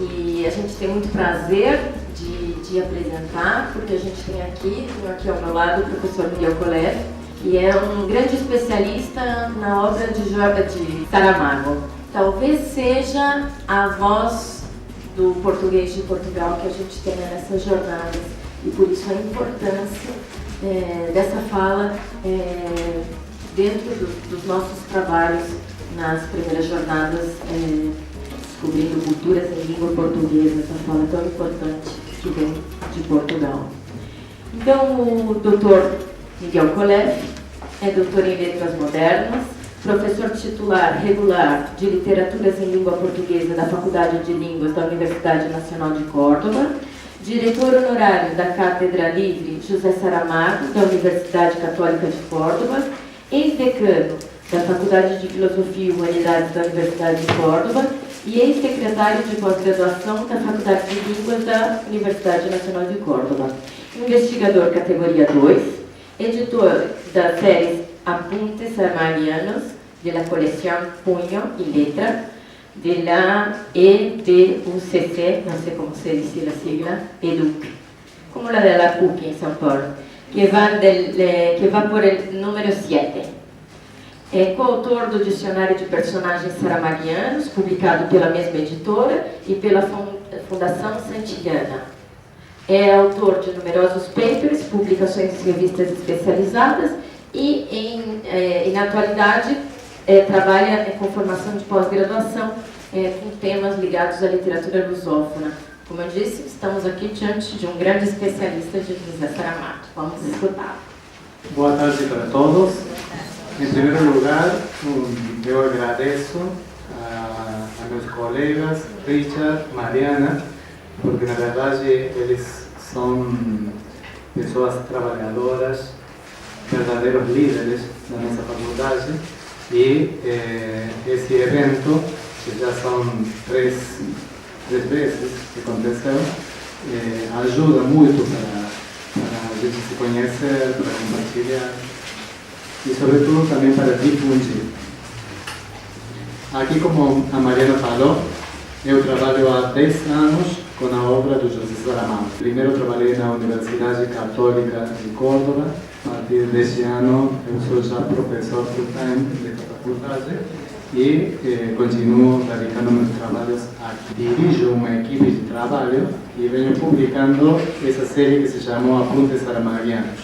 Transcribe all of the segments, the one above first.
E a gente tem muito prazer de apresentar, porque a gente tem aqui ao meu lado, o professor Miguel Colef, que é um grande especialista na obra de Saramago. Talvez seja a voz do português de Portugal que a gente tem nessas jornadas, e por isso a importância dessa fala dentro dos nossos trabalhos nas primeiras jornadas, descobrindo culturas em língua portuguesa, essa fala tão importante que vem de Portugal. Então, o Dr. Miguel Colef é doutor em Letras Modernas, professor titular regular de Literaturas em Língua Portuguesa da Faculdade de Línguas da Universidade Nacional de Córdoba, diretor honorário da Cátedra Livre José Saramago da Universidade Católica de Córdoba, ex-decano da Faculdade de Filosofia e Humanidades da Universidade de Córdoba e ex-secretário de pós-graduação da Faculdade de Línguas da Universidade Nacional de Córdoba. Investigador categoria 2, editor das séries Apuntes Saramagianos, de la colección Puño y Letra, de la EDUCC, no sé cómo se dice la sigla, EDUC, como la de la PUC en São Paulo, que va por el número 7. É coautor do Dicionário de Personagens Saramagianos, publicado pela mesma editora e pela Fundação Santillana. É autor de numerosos papers, publicações em revistas especializadas e na atualidade, trabalha com formação de pós-graduação com temas ligados à literatura lusófona. Como eu disse, estamos aqui diante de um grande especialista de José Saramago. Vamos escutá-lo. Boa tarde para todos. Em primeiro lugar, eu agradeço a meus colegas, Richard, Mariana, porque na verdade eles são pessoas trabalhadoras, verdadeiros líderes da nossa faculdade, e esse evento, que já são três vezes que aconteceu, ajuda muito para a gente se conhecer, para compartilhar e, sobretudo, também para difundir. Aqui, como a Mariana falou, eu trabalho há 10 anos com a obra do José Saramago. Primeiro trabalhei na Universidade Católica de Córdoba. A partir deste ano, eu sou já professor full-time desta faculdade e continuo radicando meus trabalhos aqui. Dirijo uma equipe de trabalho e venho publicando essa série que se chamou Apuntes Saramagianos.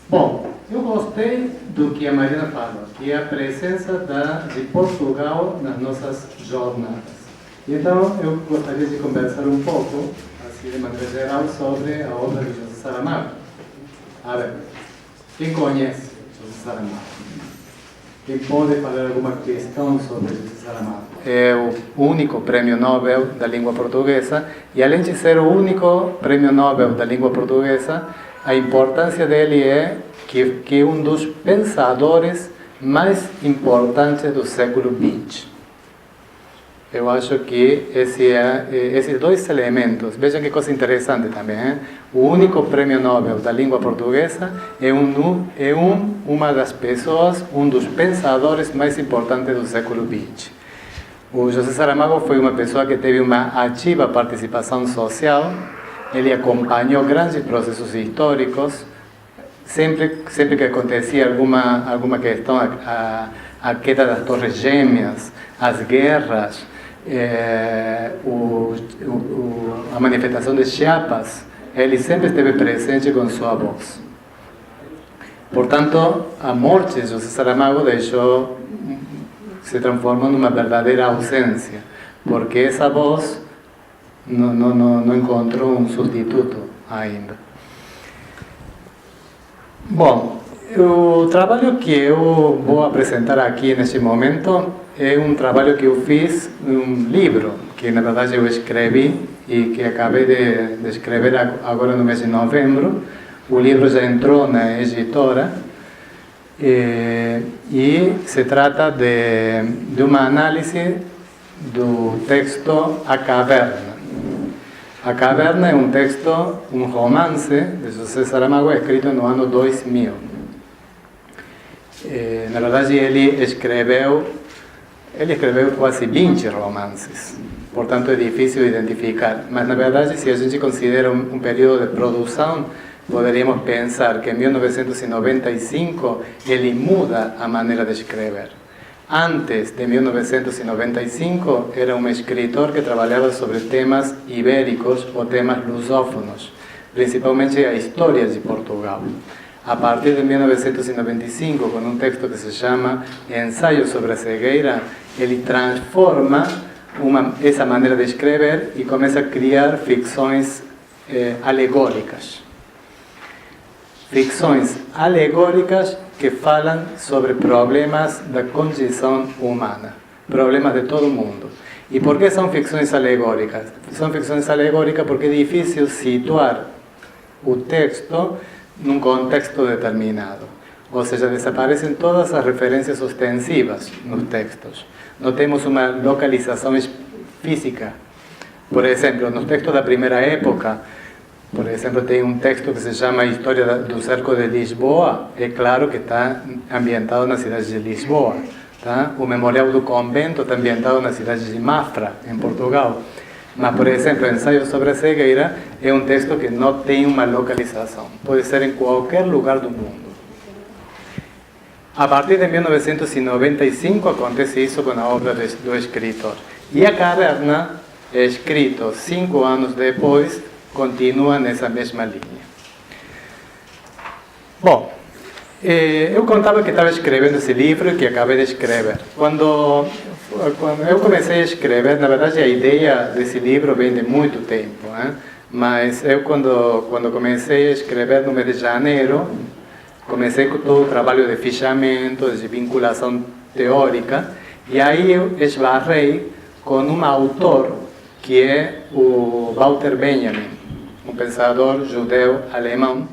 Bom, eu gostei do que a Mariana falou, que é a presença de Portugal nas nossas jornadas. Então, eu gostaria de conversar um pouco, assim de maneira geral, sobre a obra de José Saramago. A ver, quem conhece José Saramago? Quem pode falar alguma questão sobre José Saramago? É o único prêmio Nobel da língua portuguesa, e além de ser o único prêmio Nobel da língua portuguesa, a importância dele é que é um dos pensadores mais importantes do século XX. Eu acho que esses dois elementos, vejam que coisa interessante também, hein? O único prêmio Nobel da língua portuguesa é uma das pessoas, um dos pensadores mais importantes do século XX. O José Saramago foi uma pessoa que teve uma ativa participação social, ele acompanhou grandes processos históricos, sempre que acontecia alguma questão, a queda das Torres Gêmeas, as guerras, a manifestação de Chiapas, ele sempre esteve presente com sua voz. Portanto, a morte de José Saramago se transformou numa verdadeira ausência, porque essa voz não encontrou um substituto ainda. Bom, o trabalho que eu vou apresentar aqui neste momento é um trabalho que eu fiz, um livro que na verdade eu escrevi e que acabei de escrever agora no mês de novembro. O livro já entrou na editora e se trata de uma análise do texto A Caverna. A Caverna é um texto, um romance de José Saramago escrito no ano 2000. Na verdade, ele escreveu quase 20 romances, portanto é difícil identificar. Mas, na verdade, se a gente considera um período de produção, poderíamos pensar que em 1995 ele muda a maneira de escrever. Antes de 1995, era um escritor que trabalhava sobre temas ibéricos ou temas lusófonos, principalmente a história de Portugal. A partir de 1995, com um texto que se chama Ensaio sobre a Cegueira, ele transforma essa maneira de escrever e começa a criar ficções alegóricas. Ficções alegóricas que falam sobre problemas da condição humana, problemas de todo mundo. E por que são ficções alegóricas? São ficções alegóricas porque é difícil situar o texto num contexto determinado. Ou seja, desaparecem todas as referências ostensivas nos textos. Não temos uma localização física. Por exemplo, nos textos da primeira época, por exemplo, tem um texto que se chama História do Cerco de Lisboa. É claro que está ambientado na cidade de Lisboa. Tá? O Memorial do Convento está ambientado na cidade de Mafra, em Portugal. Mas, por exemplo, Ensaio sobre a Cegueira é um texto que não tem uma localização. Pode ser em qualquer lugar do mundo. A partir de 1995 acontece isso com a obra do escritor. E A Caverna, escrito 5 anos depois, continua nessa mesma linha. Bom, eu contava que estava escrevendo esse livro que acabei de escrever. Quando eu comecei a escrever, na verdade a ideia desse livro vem de muito tempo, né? Mas eu quando comecei a escrever no mês de janeiro, comecei com todo o trabalho de fichamento, de vinculação teórica, e aí eu esbarrei com um autor que é o Walter Benjamin, um pensador judeu alemão,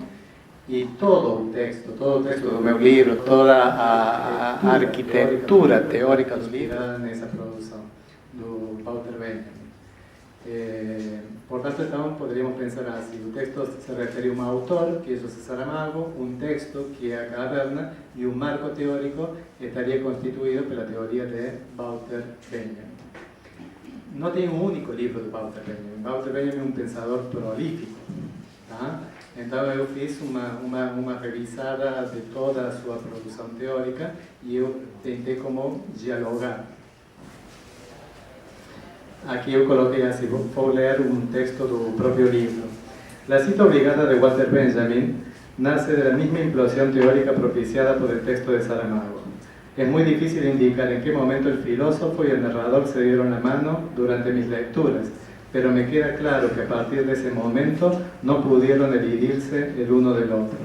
e todo o texto do meu livro, toda a arquitetura teórica do livro nessa produção do Walter Benjamin. Portanto, então, poderíamos pensar assim: o texto se refere a um autor, que é José Saramago, um texto que é A Caverna, e o marco teórico estaria constituído pela teoria de Walter Benjamin. Não tem um único livro de Walter Benjamin. Walter Benjamin é um pensador prolífico. Tá? Então eu fiz uma revisada de toda a sua produção teórica e eu tentei como dialogar. Aqui eu coloquei assim, vou ler um texto do próprio livro. La cita obligada de Walter Benjamin nace de la misma implosión teórica propiciada por el texto de Saramago. Es muy difícil indicar en qué momento el filósofo y el narrador se dieron la mano durante mis lecturas, pero me queda claro que a partir de ese momento no pudieron elidirse el uno del otro.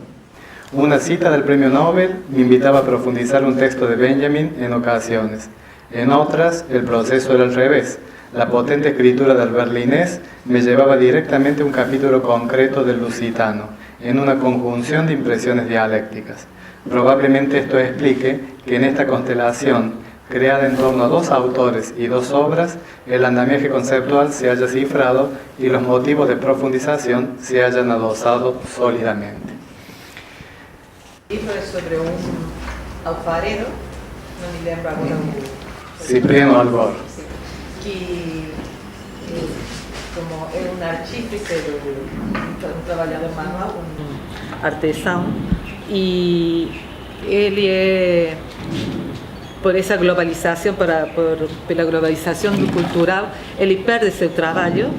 Una cita del premio Nobel me invitaba a profundizar un texto de Benjamin en ocasiones. En otras, el proceso era al revés. La potente escritura del berlinés me llevaba directamente a un capítulo concreto del lusitano, en una conjunción de impresiones dialécticas. Probablemente esto explique que en esta constelación, creada en torno a 2 autores y 2 obras, el andamiaje conceptual se haya cifrado y los motivos de profundización se hayan adosado sólidamente. El libro es sobre un alfarero, no me lembro agora o... Cipriano Albor. Que como é um artífice, um trabalhador manual, um artesão, e ele é, por essa globalização, pela globalização do cultural, ele perde seu trabalho,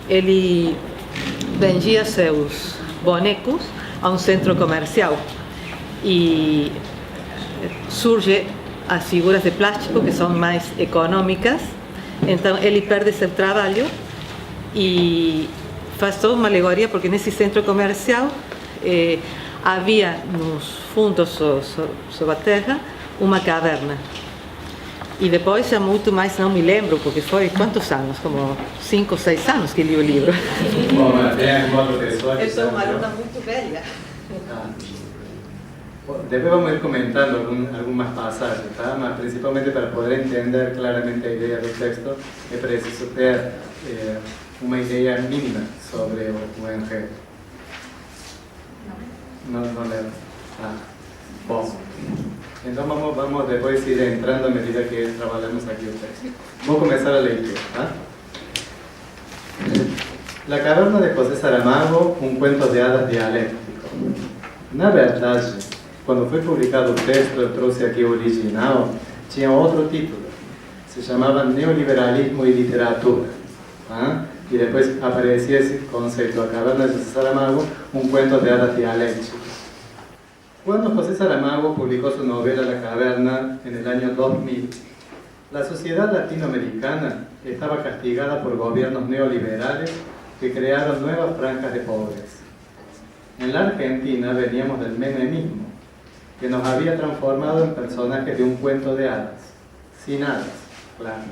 ele vendia seus bonecos a um centro comercial e surge as figuras de plástico que são mais econômicas. Então ele perde seu trabalho e faz toda uma alegoria, porque nesse centro comercial havia nos fundos sobre a terra uma caverna. E depois, já muito mais, não me lembro, porque foi quantos anos? Como 5 ou 6 anos que li o livro. Bom, mas tem alguma outra pessoa que... Eu sou uma aluna muito velha. Después vamos a ir comentando algún más pasajes, más principalmente para poder entender claramente la idea del texto, es preciso tener una idea mínima sobre o evangelio. No leo. Bom. Então vamos depois ir entrando a medida que trabalhamos aqui o texto. Vou começar a leitura. La caverna de José Saramago, un cuento de hadas dialéctico. Na verdade, quando foi publicado o texto, eu trouxe aqui o original, tinha outro título. Se chamava Neoliberalismo e Literatura. E depois aparecia esse conceito, a caverna de José Saramago, un cuento de hadas dialéctico. Cuando José Saramago publicó su novela La Caverna en el año 2000, la sociedad latinoamericana estaba castigada por gobiernos neoliberales que crearon nuevas franjas de pobres. En la Argentina veníamos del menemismo, que nos había transformado en personajes de un cuento de hadas, sin hadas, claro.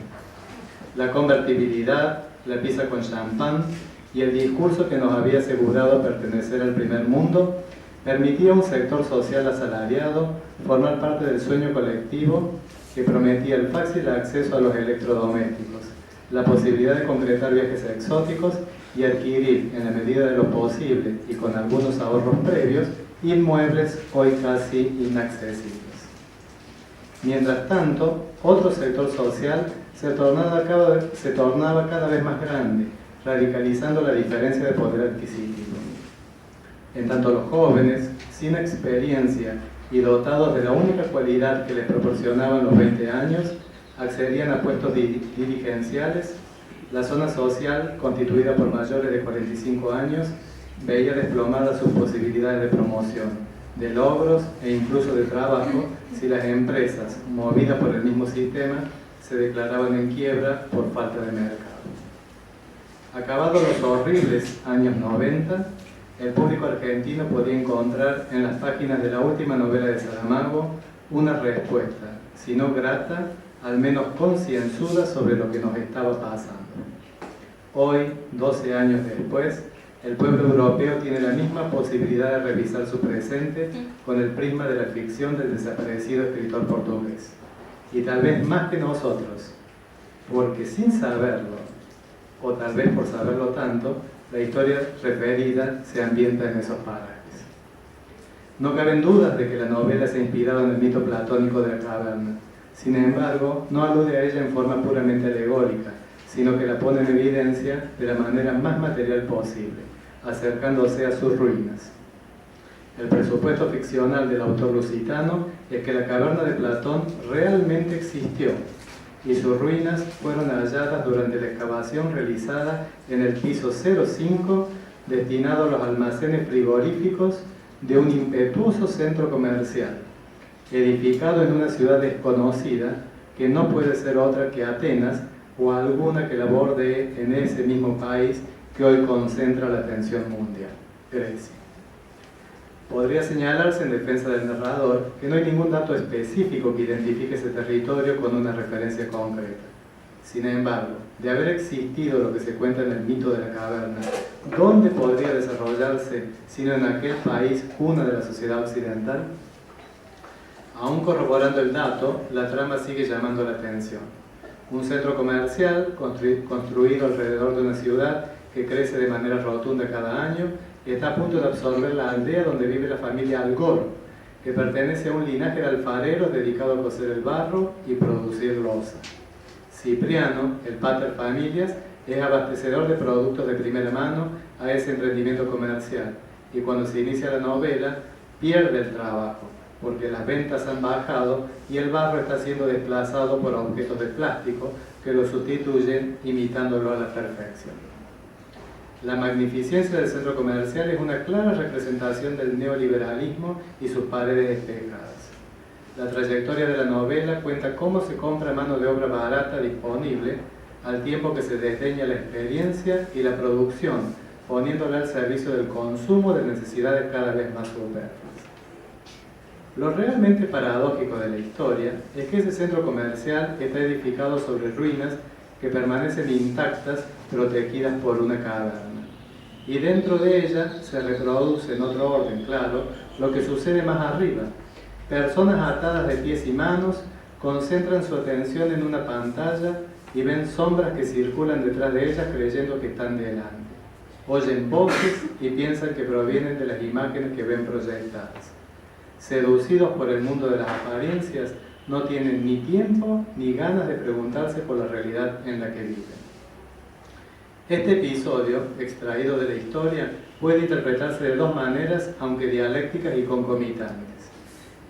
La convertibilidad, la pizza con champán y el discurso que nos había asegurado pertenecer al primer mundo permitía a un sector social asalariado formar parte del sueño colectivo que prometía el fácil acceso a los electrodomésticos, la posibilidad de concretar viajes exóticos y adquirir, en la medida de lo posible y con algunos ahorros previos, inmuebles hoy casi inaccesibles. Mientras tanto, otro sector social se tornaba cada vez más grande, radicalizando la diferencia de poder adquisitivo. En tanto los jóvenes, sin experiencia y dotados de la única cualidad que les proporcionaban los 20 años, accedían a puestos dirigenciales, la zona social, constituida por mayores de 45 años, veía desplomadas sus posibilidades de promoción, de logros e incluso de trabajo si las empresas, movidas por el mismo sistema, se declaraban en quiebra por falta de mercado. Acabados los horribles años 90, el público argentino podía encontrar en las páginas de la última novela de Saramago una respuesta, si no grata, al menos concienzuda sobre lo que nos estaba pasando. Hoy, 12 años después, el pueblo europeo tiene la misma posibilidad de revisar su presente con el prisma de la ficción del desaparecido escritor portugués. Y tal vez más que nosotros, porque sin saberlo, o tal vez por saberlo tanto, la historia referida se ambienta en esos parajes. No caben dudas de que la novela se inspiraba en el mito platónico de la caverna. Sin embargo, no alude a ella en forma puramente alegórica, sino que la pone en evidencia de la manera más material posible, acercándose a sus ruinas. El presupuesto ficcional del autor lusitano es que la caverna de Platón realmente existió, y sus ruinas fueron halladas durante la excavación realizada en el piso 05 destinado a los almacenes frigoríficos de un impetuoso centro comercial, edificado en una ciudad desconocida que no puede ser otra que Atenas o alguna que la borde en ese mismo país que hoy concentra la atención mundial, Grecia. Podría señalarse en defensa del narrador que no hay ningún dato específico que identifique ese territorio con una referencia concreta. Sin embargo, de haber existido lo que se cuenta en el mito de la caverna, ¿dónde podría desarrollarse sino en aquel país cuna de la sociedad occidental? Aún corroborando el dato, la trama sigue llamando la atención. Un centro comercial construido alrededor de una ciudad que crece de manera rotunda cada año está a punto de absorber la aldea donde vive la familia Algor, que pertenece a un linaje de alfareros dedicado a cocer el barro y producir loza. Cipriano, el pater familias, es abastecedor de productos de primera mano a ese emprendimiento comercial y cuando se inicia la novela pierde el trabajo porque las ventas han bajado y el barro está siendo desplazado por objetos de plástico que lo sustituyen imitándolo a la perfección. La magnificencia del centro comercial es una clara representación del neoliberalismo y sus paredes espejadas. La trayectoria de la novela cuenta cómo se compra mano de obra barata disponible al tiempo que se desdeña la experiencia y la producción, poniéndola al servicio del consumo de necesidades cada vez más superfluas. Lo realmente paradójico de la historia es que ese centro comercial está edificado sobre ruinas que permanecen intactas, protegidas por una caverna. Y dentro de ella se reproduce en otro orden, claro, lo que sucede más arriba, Personas atadas de pies y manos concentran su atención en una pantalla y ven sombras que circulan detrás de ellas creyendo que están delante. Oyen voces y piensan que provienen de las imágenes que ven proyectadas. Seducidos por el mundo de las apariencias, no tienen ni tiempo ni ganas de preguntarse por la realidad en la que viven. Este episodio, extraído de la historia, puede interpretarse de dos maneras, aunque dialécticas y concomitantes.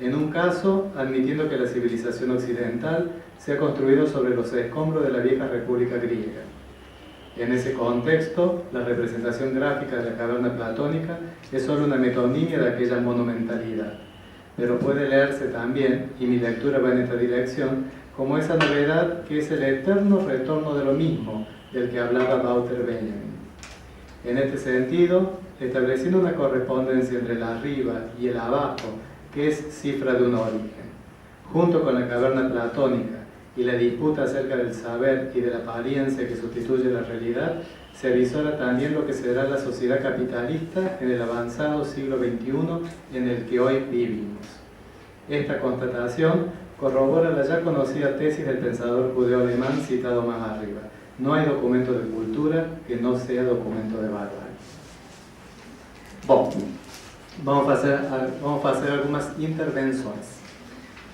En un caso, admitiendo que la civilización occidental se ha construido sobre los escombros de la vieja república griega. En ese contexto, la representación gráfica de la caverna platónica es solo una metonimia de aquella monumentalidad, pero puede leerse también, y mi lectura va en esta dirección, como esa novedad que es el eterno retorno de lo mismo del que hablaba Walter Benjamin. En este sentido, estableciendo una correspondencia entre el arriba y el abajo, que es cifra de un origen, junto con la caverna platónica y la disputa acerca del saber y de la apariencia que sustituye la realidad, se avisora también lo que será la sociedad capitalista en el avanzado siglo XXI en el que hoy vivimos. Esta constatación corrobora la ya conocida tesis del pensador judeo-alemán citado más arriba: no hay documento de cultura que no sea documento de barbarie. Bom, vamos a hacer algunas intervenções.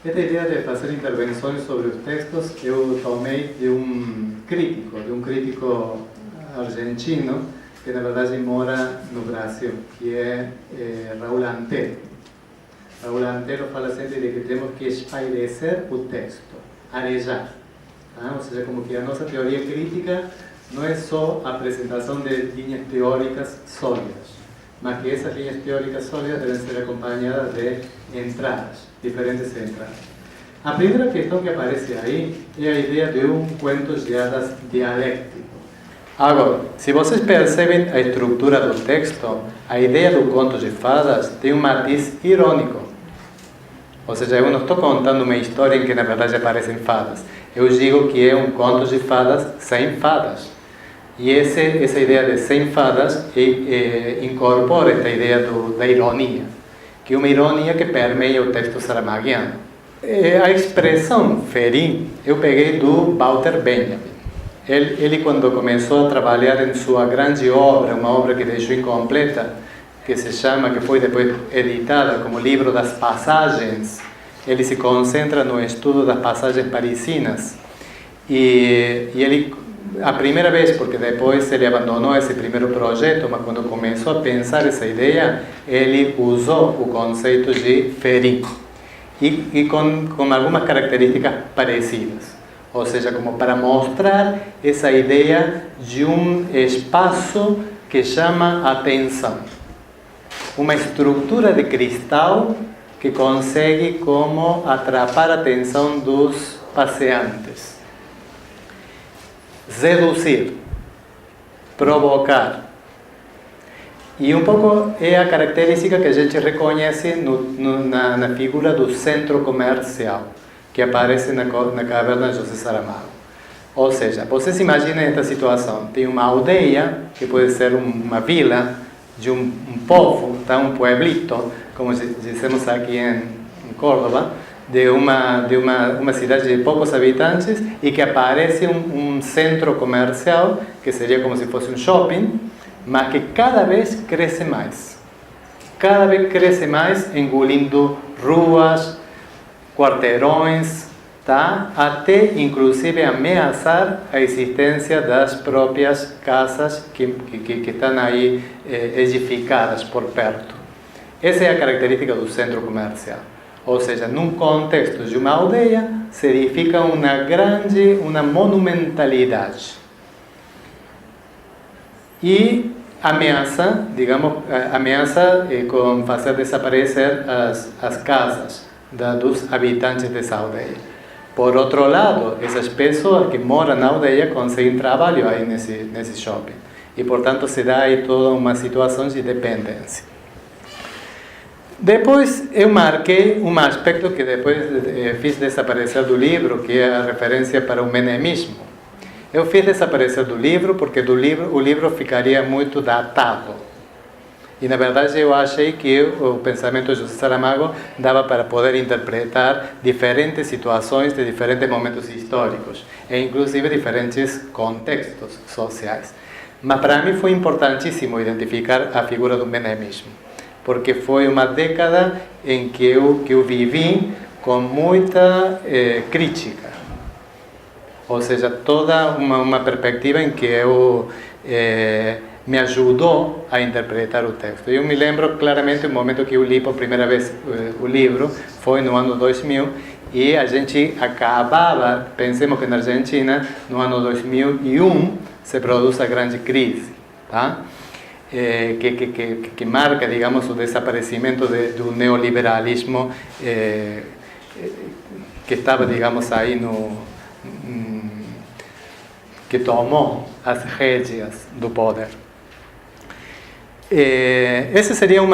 Esta idea de hacer intervenções sobre los textos eu tomei de un crítico argentino que na verdade mora no Brasil, que é Raúl Antelo. Raúl Antelo fala sempre de que temos que espairecer o texto, arejar. Ou seja, como que a nossa teoria crítica não é só a apresentação de linhas teóricas sólidas, mas que essas linhas teóricas sólidas devem ser acompanhadas de entradas, diferentes entradas. A primeira questão que aparece aí é a ideia de um conto de hadas dialéctico. Agora, se vocês percebem a estrutura do texto, a ideia do conto de fadas tem um matiz irônico. Ou seja, eu não estou contando uma história em que na verdade aparecem fadas. Eu digo que é um conto de fadas sem fadas. E essa ideia de sem fadas incorpora esta ideia da ironia, que é uma ironia que permeia o texto saramaguiano. A expressão ferim eu peguei do Walter Benjamin. Ele quando começou a trabalhar em sua grande obra, uma obra que deixou incompleta, que foi depois editada como Livro das Passagens, ele se concentra no estudo das passagens parisinas. E ele, a primeira vez, porque depois ele abandonou esse primeiro projeto, mas quando começou a pensar essa ideia, ele usou o conceito de ferim, e com algumas características parecidas. Ou seja, como para mostrar essa ideia de um espaço que chama atenção. Uma estrutura de cristal que consegue como atrapar a atenção dos passeantes. Seduzir, provocar. E um pouco é a característica que a gente reconhece na figura do centro comercial, que aparece na caverna de José Saramago. Ou seja, vocês imaginem esta situação. Tem uma aldeia, que pode ser uma vila, de um povo, tá? Um pueblito, como dizemos aqui em Córdoba, de uma cidade de poucos habitantes, e que aparece um centro comercial, que seria como se fosse um shopping, mas que cada vez cresce mais. Cada vez cresce mais, engolindo ruas, quarteirões, tá? Até inclusive ameaçar a existência das próprias casas que estão aí edificadas por perto. Essa é a característica do centro comercial. Ou seja, num contexto de uma aldeia, se edifica uma monumentalidade. E ameaça com fazer desaparecer as casas dos habitantes dessa aldeia. Por outro lado, essas pessoas que moram na aldeia conseguem trabalho aí nesse shopping. E, portanto, se dá aí toda uma situação de dependência. Depois, eu marquei um aspecto que depois fiz desaparecer do livro, que é a referência para o menemismo. Eu fiz desaparecer do livro porque o livro ficaria muito datado. E, na verdade, eu achei que o pensamento de José Saramago dava para poder interpretar diferentes situações de diferentes momentos históricos, e inclusive diferentes contextos sociais. Mas para mim foi importantíssimo identificar a figura do menemismo, porque foi uma década em que eu vivi com muita crítica. Ou seja, toda uma perspectiva em que me ajudou a interpretar o texto. Eu me lembro claramente do momento que eu li por primeira vez o livro, foi no ano 2000, e a gente acabava, pensemos que na Argentina, no ano 2001, se produz a grande crise, tá? Que marca, digamos, o desaparecimento do neoliberalismo que estava, digamos, aí que tomou as rédeas do poder. Esse seria um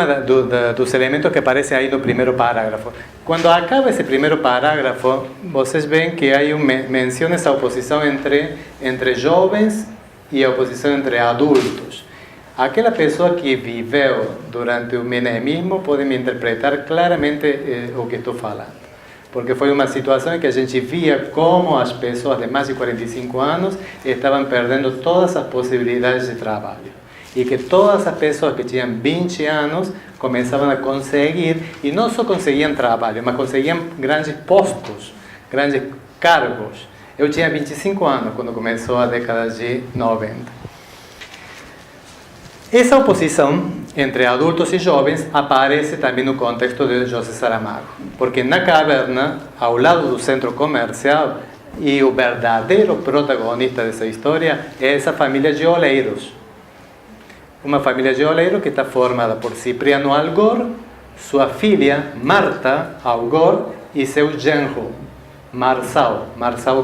dos elementos que aparece aí no primeiro parágrafo. Quando acaba esse primeiro parágrafo, vocês veem que aí menciona essa oposição entre jovens e a oposição entre adultos. Aquela pessoa que viveu durante o menemismo pode me interpretar claramente o que estou falando. Porque foi uma situação em que a gente via como as pessoas de mais de 45 anos estavam perdendo todas as possibilidades de trabalho. E que todas as pessoas que tinham 20 anos começavam a conseguir, e não só conseguiam trabalho, mas conseguiam grandes postos, grandes cargos. Eu tinha 25 anos quando começou a década de 90. Essa oposição entre adultos e jovens aparece também no contexto de José Saramago, porque na caverna, ao lado do centro comercial, e o verdadeiro protagonista dessa história é essa família de oleiros. Uma família de oleiros que está formada por Cipriano Algor, sua filha Marta Algor e seu genro Marçal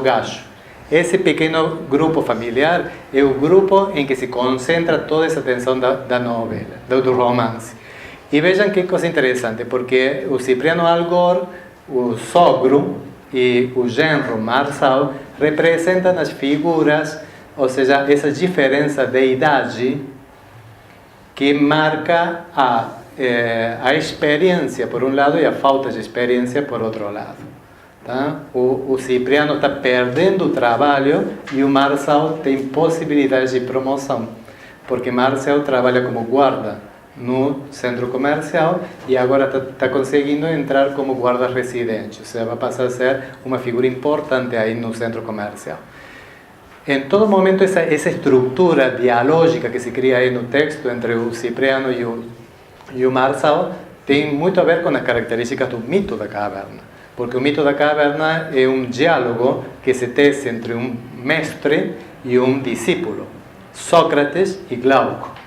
Gacho. Esse pequeno grupo familiar é o grupo em que se concentra toda essa atenção da novela, do romance. E vejam que coisa interessante, porque o Cipriano Algor, o sogro e o genro Marçal representam as figuras, ou seja, essa diferença de idade que marca a experiência por um lado e a falta de experiência por outro lado. Tá? O Cipriano está perdendo o trabalho e o Marçal tem possibilidades de promoção, porque Marçal trabalha como guarda no centro comercial e agora está conseguindo entrar como guarda residente, ou seja, vai passar a ser uma figura importante aí no centro comercial. Em todo momento, essa estrutura dialógica que se cria aí no texto entre o Cipriano e o Marçal tem muito a ver com as características do mito da caverna. Porque o mito da caverna é um diálogo que se tece entre um mestre e um discípulo, Sócrates e Glauco.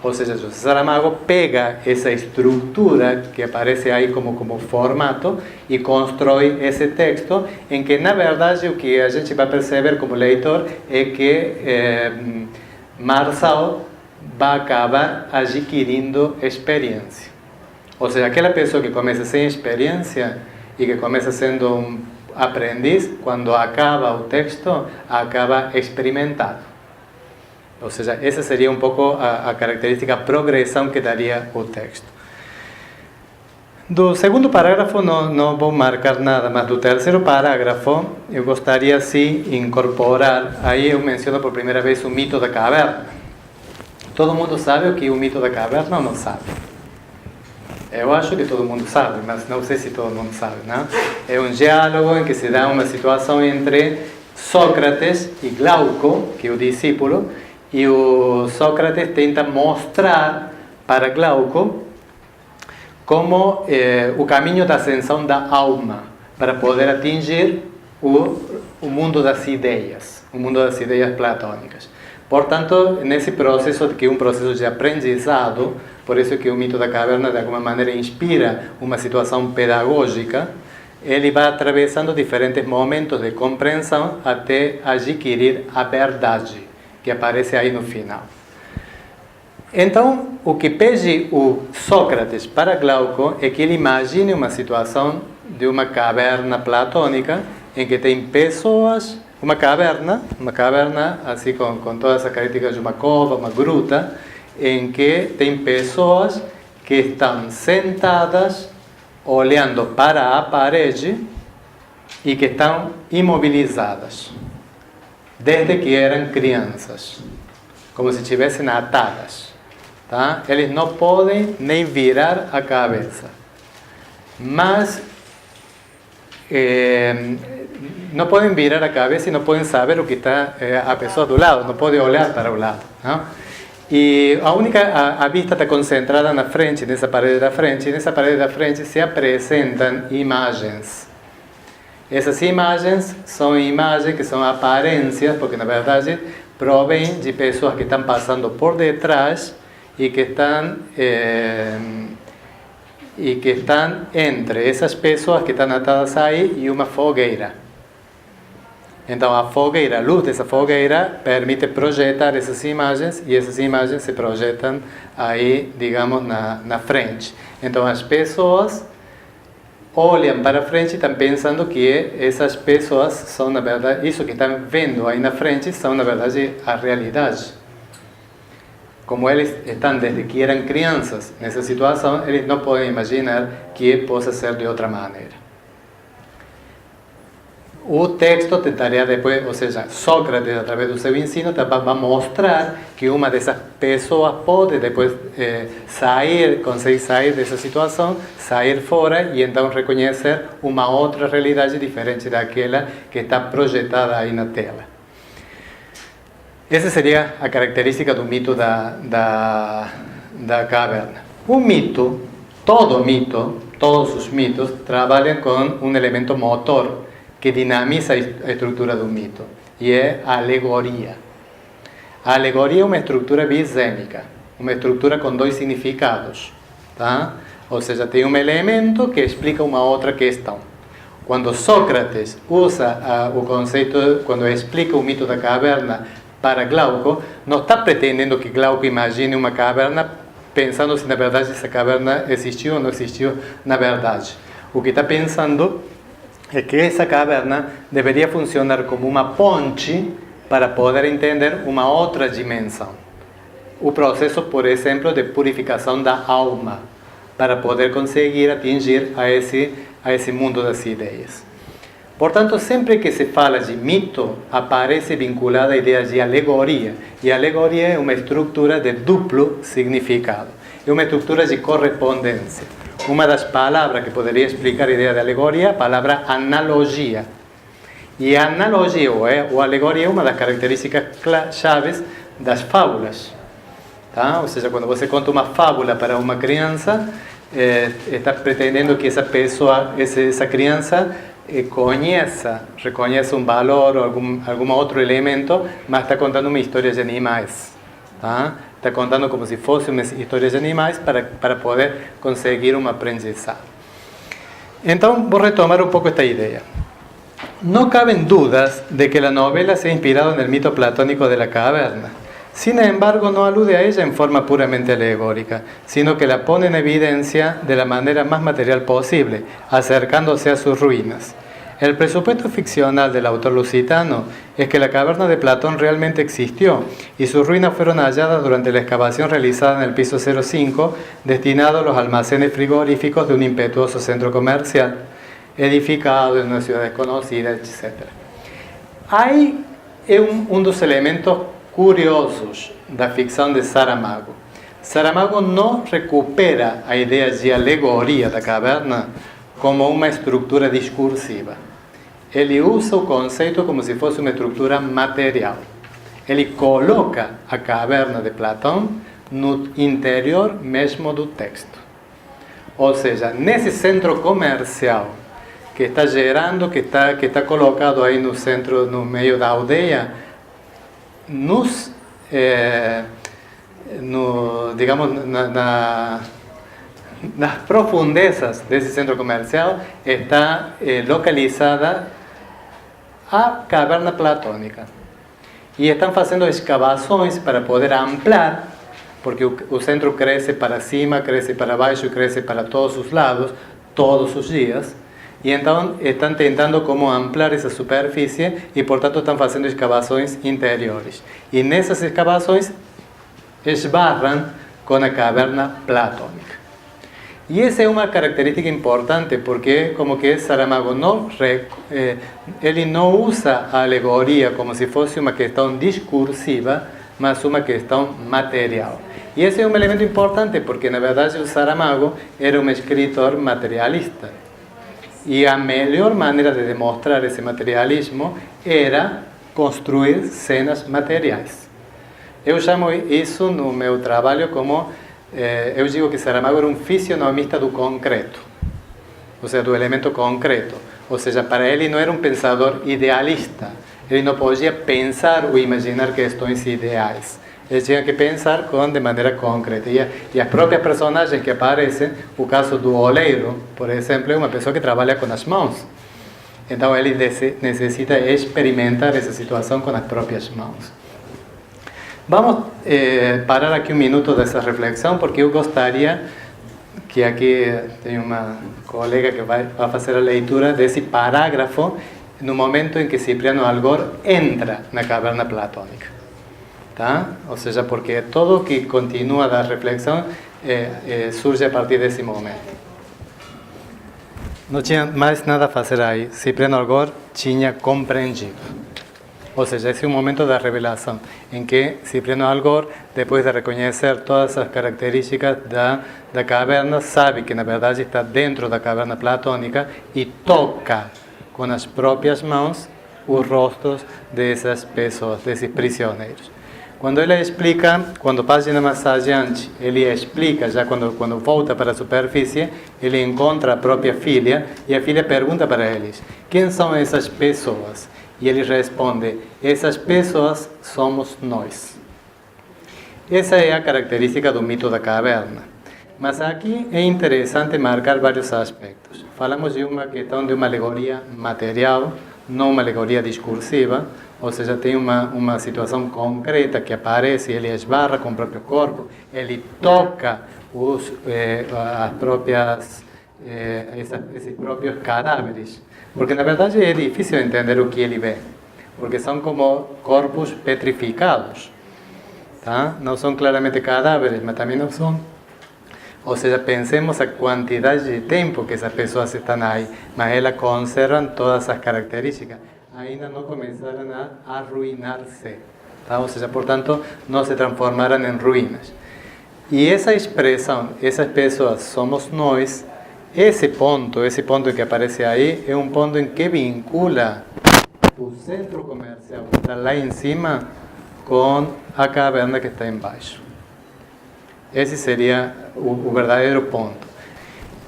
Ou seja, José Saramago pega essa estrutura que aparece aí como formato e constrói esse texto em que, na verdade, o que a gente vai perceber como leitor é que Marçal vai acabar adquirindo experiência. Ou seja, aquela pessoa que começa sem experiência e que começa sendo um aprendiz, quando acaba o texto, acaba experimentado. Ou seja, essa seria um pouco a característica, a progressão que daria o texto. Do segundo parágrafo não vou marcar nada, mas do terceiro parágrafo eu gostaria sim incorporar, aí eu menciono por primeira vez o mito da caverna. Todo mundo sabe o que é o mito da caverna ou não sabe? Eu acho que todo mundo sabe, mas não sei se todo mundo sabe, não? É um diálogo em que se dá uma situação entre Sócrates e Glauco, que é o discípulo, e o Sócrates tenta mostrar para Glauco como o caminho da ascensão da alma, para poder atingir o mundo das ideias, o mundo das ideias platônicas. Portanto, nesse processo, que é um processo de aprendizado, por isso que o mito da caverna, de alguma maneira, inspira uma situação pedagógica, ele vai atravessando diferentes momentos de compreensão até adquirir a verdade, que aparece aí no final. Então, o que pede o Sócrates para Glauco é que ele imagine uma situação de uma caverna platônica em que tem pessoas, uma caverna assim com todas as características de uma cova, uma gruta, em que tem pessoas que estão sentadas olhando para a parede e que estão imobilizadas desde que eram crianças, como se estivessem atadas, tá? Eles não podem nem virar a cabeça, mas não podem virar a cabeça e não podem saber o que está a pessoa do lado, não podem olhar para o lado, não? E a vista está concentrada na frente, nessa parede da frente, e nessa parede da frente se apresentam imagens. Essas imagens são imagens que são aparências, porque na verdade provêm de pessoas que estão passando por detrás e que estão entre essas pessoas que estão atadas aí e uma fogueira. Então a fogueira, a luz dessa fogueira permite projetar essas imagens e essas imagens se projetam aí, digamos, na frente. Então as pessoas olham para frente e estão pensando que essas pessoas são, na verdade, isso que estão vendo aí na frente são, na verdade, a realidade. Como eles estão desde que eram crianças nessa situação, eles não podem imaginar que possa ser de outra maneira. O texto tentaria depois, ou seja, Sócrates, através do seu ensino, vai mostrar que uma dessas pessoas pode depois conseguir sair dessa situação, sair fora e então reconhecer uma outra realidade diferente daquela que está projetada aí na tela. Essa seria a característica do mito da caverna. O mito, todos os mitos, trabalham com um elemento motor que dinamiza a estrutura do mito, e é a alegoria. A alegoria é uma estrutura bisêmica, uma estrutura com dois significados, tá? Ou seja, tem um elemento que explica uma outra questão. Quando Sócrates usa o conceito, quando explica o mito da caverna para Glauco, não está pretendendo que Glauco imagine uma caverna pensando se na verdade essa caverna existiu ou não existiu na verdade. O que está pensando é que essa caverna deveria funcionar como uma ponte para poder entender uma outra dimensão. O processo, por exemplo, de purificação da alma, para poder conseguir atingir a esse mundo das ideias. Portanto, sempre que se fala de mito, aparece vinculada a ideia de alegoria. E a alegoria é uma estrutura de duplo significado. É uma estrutura de correspondência. Uma das palavras que poderia explicar a ideia de alegoria é a palavra analogia. E a analogia ou alegoria é uma das características chaves das fábulas. Tá? Ou seja, quando você conta uma fábula para uma criança, está pretendendo que essa pessoa, essa criança, reconheça um valor ou algum outro elemento, mas está contando uma história de animais. Tá? Está contando como se fosse uma história de animais para poder conseguir um aprendizado. Então, vou retomar um pouco esta ideia. No caben dudas de que la novela se ha inspirado en el mito platónico de la caverna. Sin embargo, no alude a ella en forma puramente alegórica, sino que la pone en evidencia de la manera más material posible, acercándose a sus ruinas. El presupuesto ficcional del autor lusitano es que la caverna de Platón realmente existió y sus ruinas fueron halladas durante la excavación realizada en el piso 05, destinado a los almacenes frigoríficos de un impetuoso centro comercial, edificado en una ciudad desconocida, etc. Hay un dos elementos curiosos da ficção de Saramago. Saramago não recupera a ideia de alegoria da caverna como uma estrutura discursiva. Ele usa o conceito como se fosse uma estrutura material. Ele coloca a caverna de Platão no interior mesmo do texto. Ou seja, nesse centro comercial que está gerando, que está colocado aí no centro, no meio da aldeia, nas profundezas desse centro comercial está localizada a caverna platônica. E estão fazendo escavações para poder ampliar, porque o centro cresce para cima, cresce para baixo, cresce para todos os lados, todos os dias. E então estão tentando como ampliar essa superfície e, portanto, estão fazendo escavações interiores. E nessas escavações esbarram com a caverna platônica. E essa é uma característica importante, porque como que Saramago ele não usa a alegoria como se fosse uma questão discursiva, mas uma questão material. E esse é um elemento importante, porque na verdade o Saramago era um escritor materialista. E a melhor maneira de demonstrar esse materialismo era construir cenas materiais. Eu chamo isso no meu trabalho como, eu digo que Saramago era um fisionomista do concreto, ou seja, do elemento concreto. Ou seja, para ele não era um pensador idealista, ele não podia pensar ou imaginar questões ideais. Ele tinha que pensar de maneira concreta. E as próprias personagens que aparecem, o caso do oleiro, por exemplo, é uma pessoa que trabalha com as mãos. Então ele necessita experimentar essa situação com as próprias mãos. Vamos parar aqui um minuto dessa reflexão, porque eu gostaria que aqui tem uma colega que vai fazer a leitura desse parágrafo no momento em que Cipriano Algor entra na caverna platônica. Tá? Ou seja, porque todo o que continua da reflexão surge a partir desse momento. Não tinha mais nada a fazer aí. Cipriano Algor tinha compreendido. Ou seja, esse é o momento da revelação, em que Cipriano Algor, depois de reconhecer todas as características da caverna, sabe que na verdade está dentro da caverna platônica e toca com as próprias mãos os rostos dessas pessoas, desses prisioneiros. Quando ele explica, quando página mais adiante, ele explica, já quando volta para a superfície, ele encontra a própria filha, e a filha pergunta para eles: quem são essas pessoas? E ele responde: essas pessoas somos nós. Essa é a característica do mito da caverna. Mas aqui é interessante marcar vários aspectos. Falamos de uma questão de uma alegoria material, não uma alegoria discursiva, ou seja, tem uma situação concreta que aparece, ele esbarra com o próprio corpo, ele toca esses próprios cadáveres, porque na verdade é difícil entender o que ele vê, porque são como corpos petrificados, tá? Não são claramente cadáveres, mas também não são. Ou seja, pensemos a quantidade de tempo que essas pessoas estão aí, mas elas conservam todas as características. Ainda não começaram a arruinar-se, tá? Ou seja, portanto, não se transformaram em ruínas. E essa expressão, essas pessoas somos nós, esse ponto que aparece aí, é um ponto em que vincula o centro comercial que está lá em cima com a caverna que está embaixo. Esse seria o verdadeiro ponto.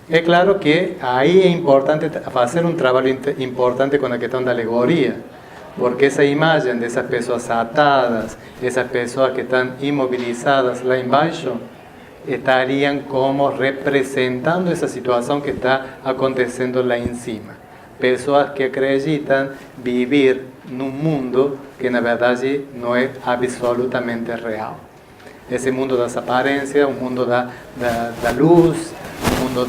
É claro que aí é importante fazer um trabalho importante com a questão da alegoria, porque essa imagem dessas pessoas atadas, essas pessoas que estão imobilizadas lá embaixo, estariam como representando essa situação que está acontecendo lá em cima. Pessoas que acreditam viver num mundo que na verdade não é absolutamente real. Esse mundo das aparências, o mundo da luz, o mundo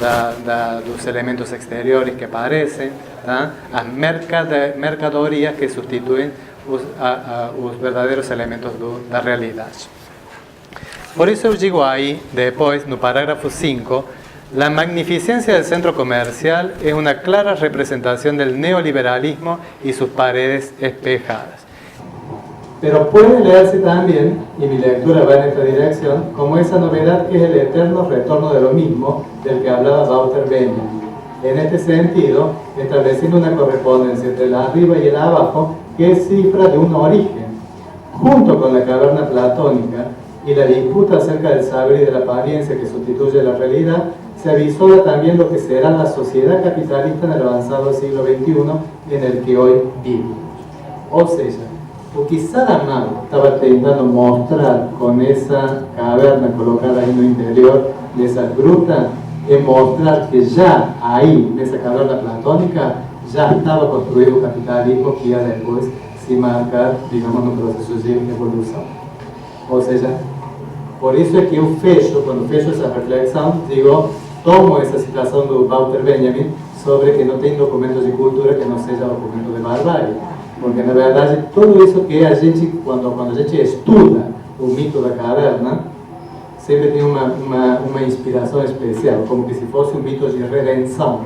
dos elementos exteriores que aparecem, tá? As mercadorias que substituem os verdadeiros elementos da realidade. Por isso eu digo aí, depois, no parágrafo 5, la magnificencia del centro comercial es una clara representación del neoliberalismo y sus paredes espejadas. Pero puede leerse también, y mi lectura va en esta dirección, como esa novedad que es el eterno retorno de lo mismo del que hablaba Walter Benjamin. En este sentido, estableciendo una correspondencia entre el arriba y el abajo que es cifra de un origen, junto con la caverna platónica y la disputa acerca del saber y de la apariencia que sustituye la realidad, se avisora también lo que será la sociedad capitalista en el avanzado siglo XXI en el que hoy vivimos. O sea, o que Saramago estaba tentando mostrar con esa caverna colocada ahí en el interior de esa gruta, es mostrar que ya ahí, en esa caverna platónica, ya estaba construido el capitalismo que ya después se marcar, digamos, un proceso de evolución. O sea, por eso es que yo cuando fecho esa reflexión, digo, tomo esa citación de Walter Benjamin sobre que no tem documentos de cultura que no seja documento de barbarie. Porque na verdade, tudo isso que a gente, quando a gente estuda o mito da caverna, sempre tem uma inspiração especial, como que se fosse um mito de redenção.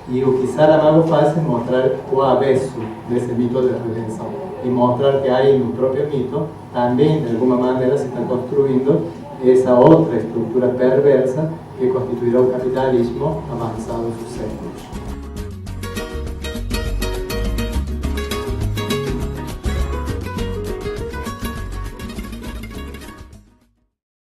E o que Saramago faz é mostrar o avesso desse mito de redenção. E mostrar que aí no próprio mito, também, de alguma maneira, se está construindo essa outra estrutura perversa que constituirá o capitalismo avançado dos séculos.